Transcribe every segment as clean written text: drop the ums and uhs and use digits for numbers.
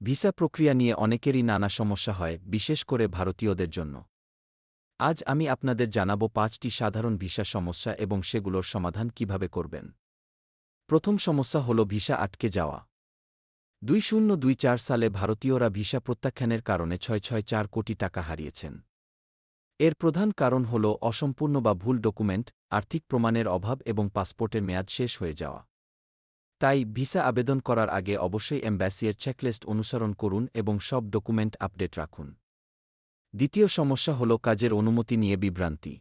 Visa প্রক্রিয়া নিয়ে অনেকেরই নানা সমস্যা হয়, বিশেষ করে ভারতীয়দের জন্য। আজ আমি আপনাদের জানাব ৫টি সাধারণ ভিসা সমস্যা এবং সেগুলোর সমাধান কিভাবে করবেন। প্রথম সমস্যা হল ভিসা আটকে যাওয়া। ২০২৪ সালে ভারতীয়রা ভিসা প্রত্যাখ্যানের কারণে ৬৬৪ কোটি টাকা হারিয়েছেন। এর প্রধান কারণ হল অসম্পূর্ণ বা ভুল ডকুমেন্ট, আর্থিক প্রমাণের অভাব এবং পাসপোর্টের মেয়াদ শেষ হয়ে যাওয়া। তাই ভিসা আবেদন করার আগে অবশ্যই এম্বাসির চেকলিস্ট অনুসরণ করুন এবং সব ডকুমেন্ট আপডেট রাখুন। দ্বিতীয় সমস্যা হল কাজের অনুমতি নিয়ে বিভ্রান্তি।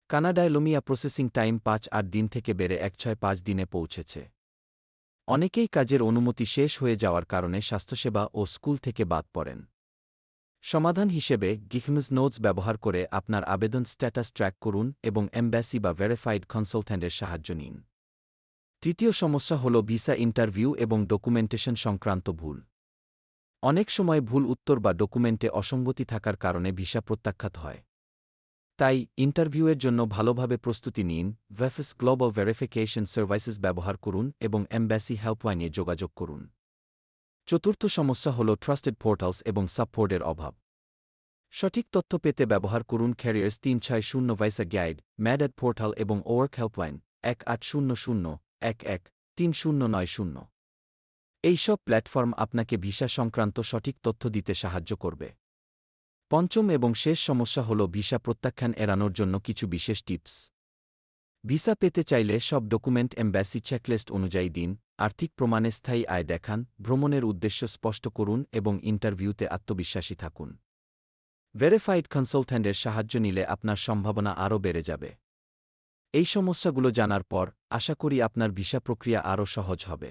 কানাডায় লোমিয়া প্রসেসিং টাইম ৫-৮ দিন থেকে বেড়ে ১-৬-৫ দিনে পৌঁছেছে। অনেকেই কাজের অনুমতি শেষ হয়ে যাওয়ার কারণে স্বাস্থ্যসেবা ও স্কুল থেকে বাদ পড়েন। সমাধান হিসেবে গিফমস নোটস ব্যবহার করে আপনার আবেদন স্ট্যাটাস ট্র্যাক করুন এবং এম্বাসি বা ভেরিফাইড কনসালট্যান্টের সাহায্য নিন। তৃতীয় সমস্যা হল ভিসা ইন্টারভিউ এবং ডকুমেন্টেশন সংক্রান্ত ভুল। অনেক সময় ভুল উত্তর বা ডকুমেন্টে অসঙ্গতি থাকার কারণে ভিসা প্রত্যাখ্যাত হয়। তাই ইন্টারভিউয়ের জন্য ভালোভাবে প্রস্তুতি নিন, ভেফস গ্লোবাল ভেরিফিকেশন সার্ভিসেস ব্যবহার করুন এবং এম্বাসি হেল্পলাইনে যোগাযোগ করুন। চতুর্থ সমস্যা হল ট্রাস্টেড পোর্টালস এবং সাপোর্টের অভাব। সঠিক তথ্য পেতে ব্যবহার করুন ক্যারিয়ার্স ৩৬০ ভাইসা গাইড, ম্যাডেড পোর্টাল এবং ওয়ার্ক হেল্পলাইন ১৮০০-১১-৩০৯০। এইসব প্ল্যাটফর্ম আপনাকে ভিসা সংক্রান্ত সঠিক তথ্য দিতে সাহায্য করবে। পঞ্চম এবং শেষ সমস্যা হল ভিসা প্রত্যাখ্যান এড়ানোর জন্য কিছু বিশেষ টিপস। ভিসা পেতে চাইলে সব ডকুমেন্ট এম্বাসি চেকলিস্ট অনুযায়ী দিন, আর্থিক প্রমাণে স্থায়ী আয় দেখান, ভ্রমণের উদ্দেশ্য স্পষ্ট করুন এবং ইন্টারভিউতে আত্মবিশ্বাসী থাকুন। ভেরিফাইড কনসালট্যান্টের সাহায্য নিলে আপনার সম্ভাবনা আরও বেড়ে যাবে। এই সমস্যাগুলো জানার পর আশা করি আপনার ভিসা প্রক্রিয়া আরও সহজ হবে।